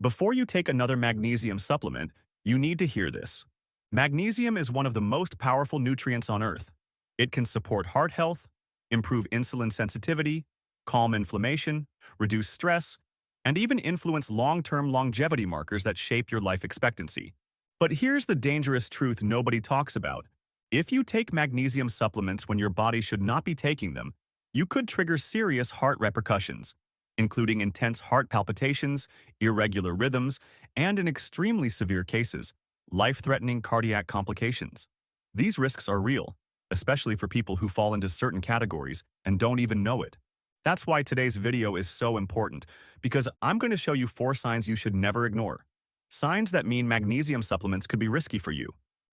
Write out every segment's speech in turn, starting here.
Before you take another magnesium supplement, you need to hear this. Magnesium is one of the most powerful nutrients on Earth. It can support heart health, improve insulin sensitivity, calm inflammation, reduce stress, and even influence long-term longevity markers that shape your life expectancy. But here's the dangerous truth nobody talks about. If you take magnesium supplements when your body should not be taking them, you could trigger serious heart repercussions, including intense heart palpitations, irregular rhythms, and in extremely severe cases, life-threatening cardiac complications. These risks are real, especially for people who fall into certain categories and don't even know it. That's why today's video is so important, because I'm going to show you 4 signs you should never ignore. Signs that mean magnesium supplements could be risky for you.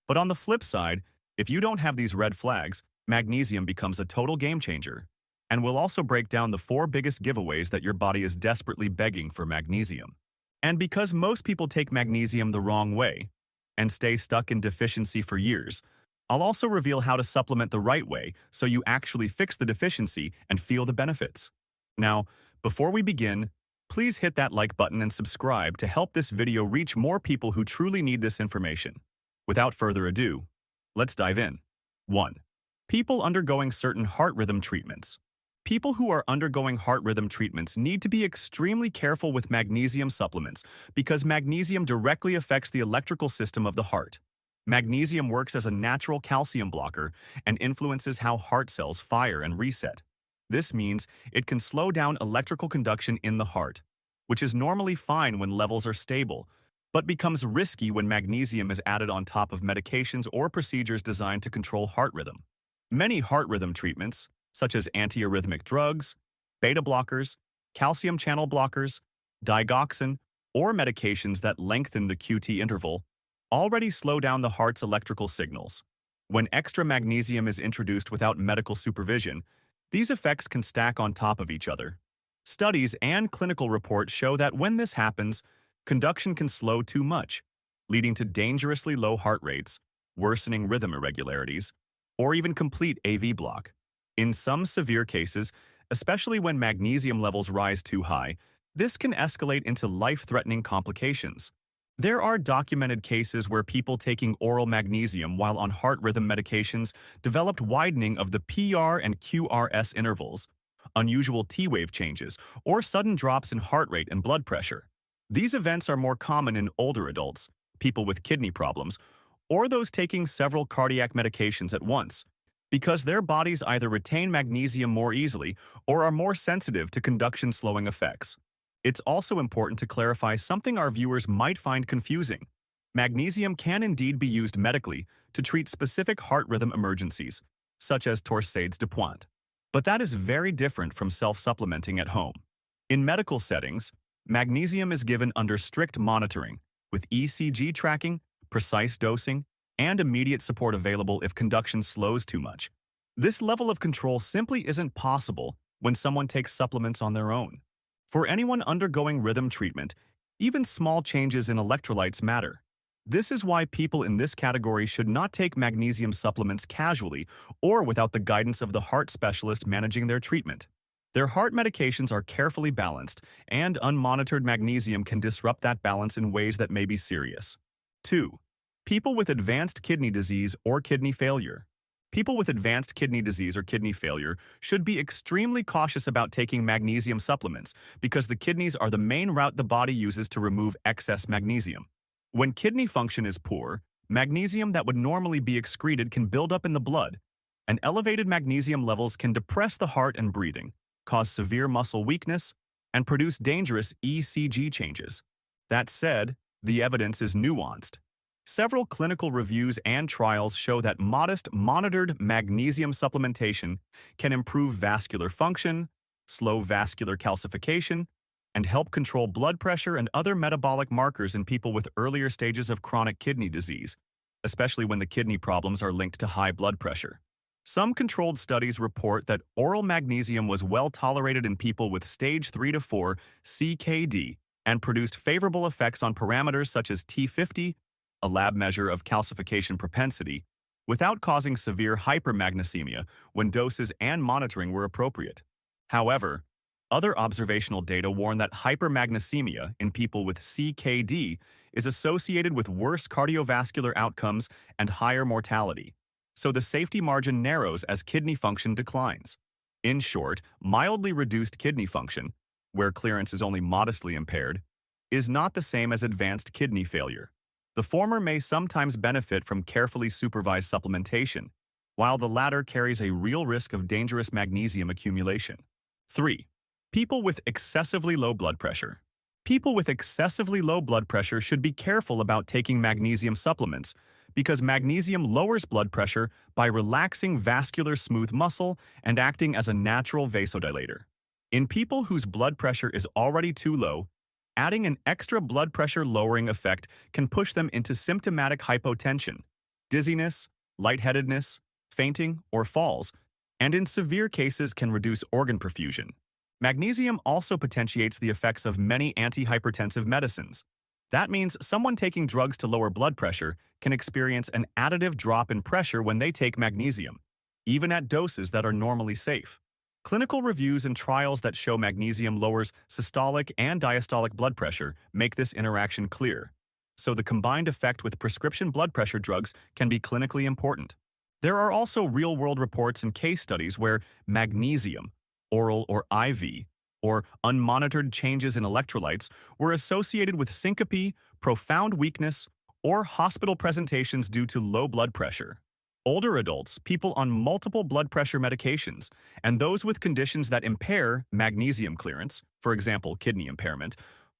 But on the flip side, if you don't have these red flags, magnesium becomes a total game changer. And we'll also break down the 4 biggest giveaways that your body is desperately begging for magnesium. And because most people take magnesium the wrong way and stay stuck in deficiency for years, I'll also reveal how to supplement the right way so you actually fix the deficiency and feel the benefits. Now, before we begin, please hit that like button and subscribe to help this video reach more people who truly need this information. Without further ado, let's dive in. 1. People undergoing certain heart rhythm treatments. People who are undergoing heart rhythm treatments need to be extremely careful with magnesium supplements because magnesium directly affects the electrical system of the heart. Magnesium works as a natural calcium blocker and influences how heart cells fire and reset. This means it can slow down electrical conduction in the heart, which is normally fine when levels are stable, but becomes risky when magnesium is added on top of medications or procedures designed to control heart rhythm. Many heart rhythm treatments, such as antiarrhythmic drugs, beta blockers, calcium channel blockers, digoxin, or medications that lengthen the QT interval, already slow down the heart's electrical signals. When extra magnesium is introduced without medical supervision, these effects can stack on top of each other. Studies and clinical reports show that when this happens, conduction can slow too much, leading to dangerously low heart rates, worsening rhythm irregularities, or even complete AV block. In some severe cases, especially when magnesium levels rise too high, this can escalate into life-threatening complications. There are documented cases where people taking oral magnesium while on heart rhythm medications developed widening of the PR and QRS intervals, unusual T-wave changes, or sudden drops in heart rate and blood pressure. These events are more common in older adults, people with kidney problems, or those taking several cardiac medications at once, because their bodies either retain magnesium more easily or are more sensitive to conduction-slowing effects. It's also important to clarify something our viewers might find confusing. Magnesium can indeed be used medically to treat specific heart rhythm emergencies, such as torsades de pointe. But that is very different from self-supplementing at home. In medical settings, magnesium is given under strict monitoring, with ECG tracking, precise dosing, and immediate support available if conduction slows too much. This level of control simply isn't possible when someone takes supplements on their own. For anyone undergoing rhythm treatment, even small changes in electrolytes matter. This is why people in this category should not take magnesium supplements casually or without the guidance of the heart specialist managing their treatment. Their heart medications are carefully balanced, and unmonitored magnesium can disrupt that balance in ways that may be serious. 2. People with advanced kidney disease or kidney failure. People with advanced kidney disease or kidney failure should be extremely cautious about taking magnesium supplements because the kidneys are the main route the body uses to remove excess magnesium. When kidney function is poor, magnesium that would normally be excreted can build up in the blood, and elevated magnesium levels can depress the heart and breathing, cause severe muscle weakness, and produce dangerous ECG changes. That said, the evidence is nuanced. Several clinical reviews and trials show that modest, monitored magnesium supplementation can improve vascular function, slow vascular calcification, and help control blood pressure and other metabolic markers in people with earlier stages of chronic kidney disease, especially when the kidney problems are linked to high blood pressure. Some controlled studies report that oral magnesium was well tolerated in people with stage 3 to 4 CKD and produced favorable effects on parameters such as T50, a lab measure of calcification propensity, without causing severe hypermagnesemia when doses and monitoring were appropriate. However, Other observational data warn that hypermagnesemia in people with CKD is associated with worse cardiovascular outcomes and higher mortality, so the safety margin narrows as kidney function declines. In short, mildly reduced kidney function, where clearance is only modestly impaired, is not the same as advanced kidney failure. The former may sometimes benefit from carefully supervised supplementation, while the latter carries a real risk of dangerous magnesium accumulation. 3. People with excessively low blood pressure. People with excessively low blood pressure should be careful about taking magnesium supplements because magnesium lowers blood pressure by relaxing vascular smooth muscle and acting as a natural vasodilator. In people whose blood pressure is already too low, adding an extra blood pressure lowering effect can push them into symptomatic hypotension, dizziness, lightheadedness, fainting, or falls, and in severe cases can reduce organ perfusion. Magnesium also potentiates the effects of many antihypertensive medicines. That means someone taking drugs to lower blood pressure can experience an additive drop in pressure when they take magnesium, even at doses that are normally safe. Clinical reviews and trials that show magnesium lowers systolic and diastolic blood pressure make this interaction clear, so the combined effect with prescription blood pressure drugs can be clinically important. There are also real-world reports and case studies where magnesium, oral or IV, or unmonitored changes in electrolytes were associated with syncope, profound weakness, or hospital presentations due to low blood pressure. Older adults, people on multiple blood pressure medications, and those with conditions that impair magnesium clearance, for example, kidney impairment,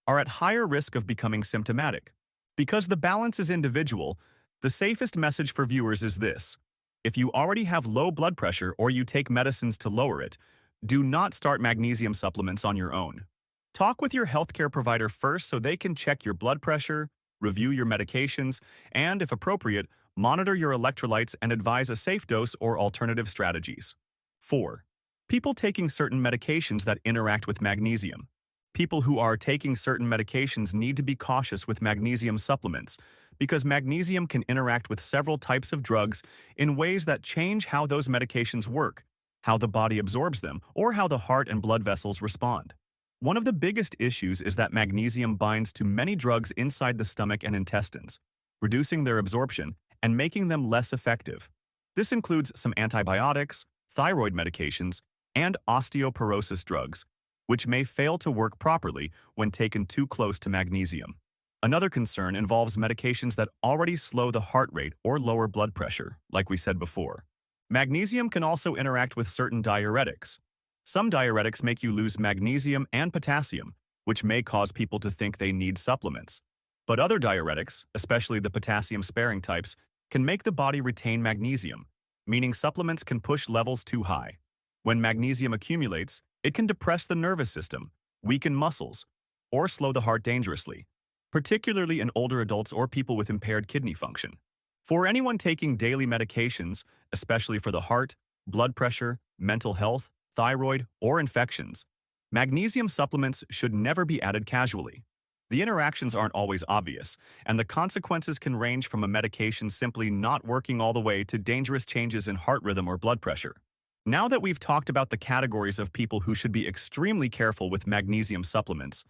are at higher risk of becoming symptomatic. Because the balance is individual, the safest message for viewers is this: if you already have low blood pressure or you take medicines to lower it, do not start magnesium supplements on your own. Talk with your healthcare provider first so they can check your blood pressure, review your medications, and, if appropriate, monitor your electrolytes and advise a safe dose or alternative strategies. 4. People taking certain medications that interact with magnesium. People who are taking certain medications need to be cautious with magnesium supplements because magnesium can interact with several types of drugs in ways that change how those medications work, how the body absorbs them, or how the heart and blood vessels respond. One of the biggest issues is that magnesium binds to many drugs inside the stomach and intestines, reducing their absorption and making them less effective. This includes some antibiotics, thyroid medications, and osteoporosis drugs, which may fail to work properly when taken too close to magnesium. Another concern involves medications that already slow the heart rate or lower blood pressure, like we said before. Magnesium can also interact with certain diuretics. Some diuretics make you lose magnesium and potassium, which may cause people to think they need supplements. But other diuretics, especially the potassium-sparing types, can make the body retain magnesium, meaning supplements can push levels too high. When magnesium accumulates, it can depress the nervous system, weaken muscles, or slow the heart dangerously, particularly in older adults or people with impaired kidney function. For anyone taking daily medications, especially for the heart, blood pressure, mental health, thyroid, or infections, magnesium supplements should never be added casually. The interactions aren't always obvious, and the consequences can range from a medication simply not working all the way to dangerous changes in heart rhythm or blood pressure. Now that we've talked about the categories of people who should be extremely careful with magnesium supplements,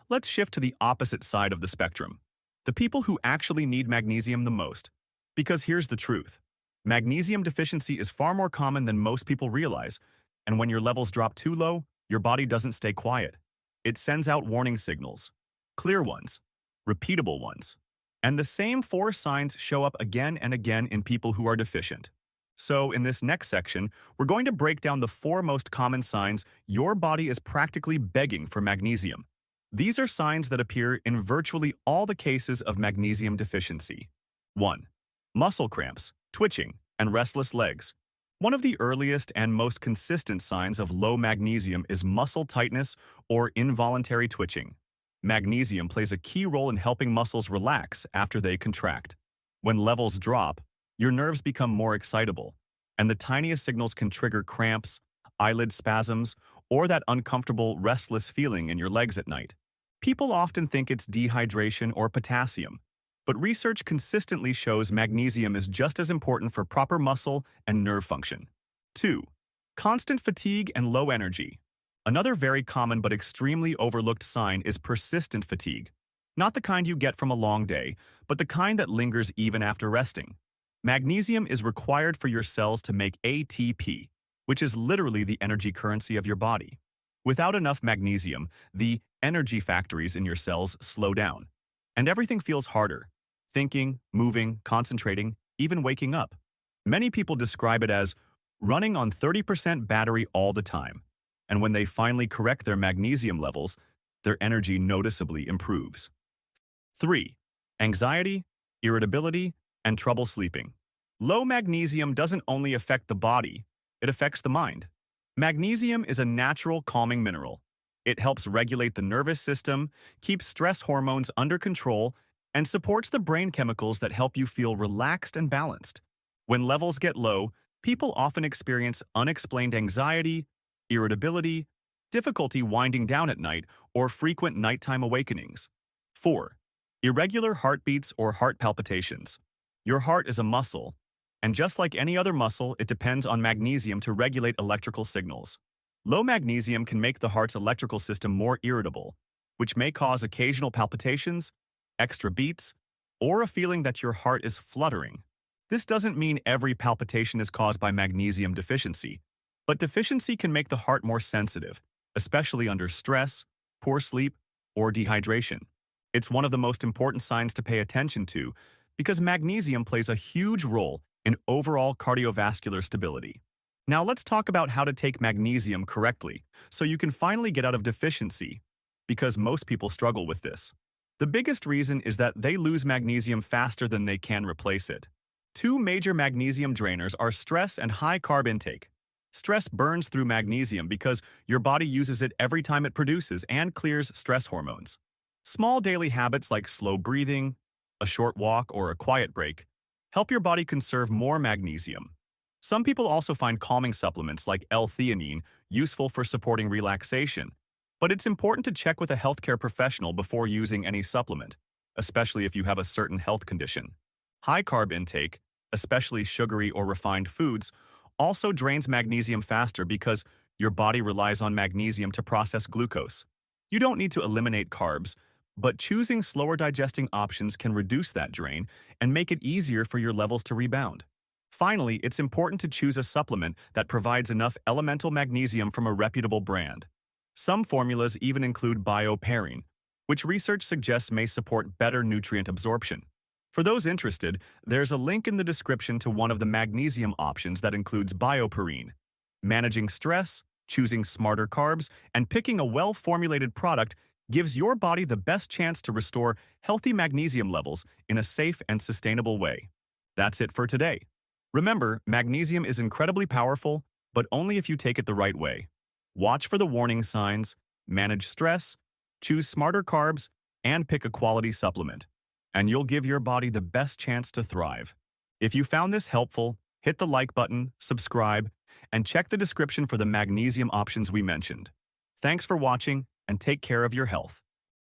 let's shift to the opposite side of the spectrum: the people who actually need magnesium the most. Because here's the truth: magnesium deficiency is far more common than most people realize, and when your levels drop too low, your body doesn't stay quiet. It sends out warning signals, clear ones, repeatable ones. And the same 4 signs show up again and again in people who are deficient. So in this next section, we're going to break down the 4 most common signs your body is practically begging for magnesium. These are signs that appear in virtually all the cases of magnesium deficiency. 1. Muscle cramps, twitching, and restless legs. One of the earliest and most consistent signs of low magnesium is muscle tightness or involuntary twitching. Magnesium plays a key role in helping muscles relax after they contract. When levels drop, your nerves become more excitable, and the tiniest signals can trigger cramps, eyelid spasms, or that uncomfortable, restless feeling in your legs at night. People often think it's dehydration or potassium, but research consistently shows magnesium is just as important for proper muscle and nerve function. 2. Constant fatigue and low energy. Another very common but extremely overlooked sign is persistent fatigue. Not the kind you get from a long day, but the kind that lingers even after resting. Magnesium is required for your cells to make ATP, which is literally the energy currency of your body. Without enough magnesium, the energy factories in your cells slow down, and everything feels harder. Thinking, moving, concentrating, even waking up. Many people describe it as running on 30% battery all the time, and when they finally correct their magnesium levels, their energy noticeably improves. 3. Anxiety, irritability, and trouble sleeping. Low magnesium doesn't only affect the body, it affects the mind. Magnesium is a natural calming mineral. It helps regulate the nervous system, keeps stress hormones under control, and supports the brain chemicals that help you feel relaxed and balanced. When levels get low, people often experience unexplained anxiety, irritability, difficulty winding down at night, or frequent nighttime awakenings. 4. Irregular heartbeats or heart palpitations. Your heart is a muscle, and just like any other muscle, it depends on magnesium to regulate electrical signals. Low magnesium can make the heart's electrical system more irritable, which may cause occasional palpitations, extra beats, or a feeling that your heart is fluttering. This doesn't mean every palpitation is caused by magnesium deficiency, but deficiency can make the heart more sensitive, especially under stress, poor sleep, or dehydration. It's one of the most important signs to pay attention to because magnesium plays a huge role in overall cardiovascular stability. Now let's talk about how to take magnesium correctly so you can finally get out of deficiency, because most people struggle with this. The biggest reason is that they lose magnesium faster than they can replace it. Two major magnesium drainers are stress and high carb intake. Stress burns through magnesium because your body uses it every time it produces and clears stress hormones. Small daily habits like slow breathing, a short walk, or a quiet break help your body conserve more magnesium. Some people also find calming supplements like L-theanine useful for supporting relaxation, but it's important to check with a healthcare professional before using any supplement, especially if you have a certain health condition. High carb intake, especially sugary or refined foods, also drains magnesium faster because your body relies on magnesium to process glucose. You don't need to eliminate carbs, but choosing slower digesting options can reduce that drain and make it easier for your levels to rebound. Finally, it's important to choose a supplement that provides enough elemental magnesium from a reputable brand. Some formulas even include bioperine, which research suggests may support better nutrient absorption. For those interested, there's a link in the description to one of the magnesium options that includes bioperine. Managing stress, choosing smarter carbs, and picking a well-formulated product gives your body the best chance to restore healthy magnesium levels in a safe and sustainable way. That's it for today. Remember, magnesium is incredibly powerful, but only if you take it the right way. Watch for the warning signs, manage stress, choose smarter carbs, and pick a quality supplement, and you'll give your body the best chance to thrive. If you found this helpful, hit the like button, subscribe, and check the description for the magnesium options we mentioned. Thanks for watching, and take care of your health.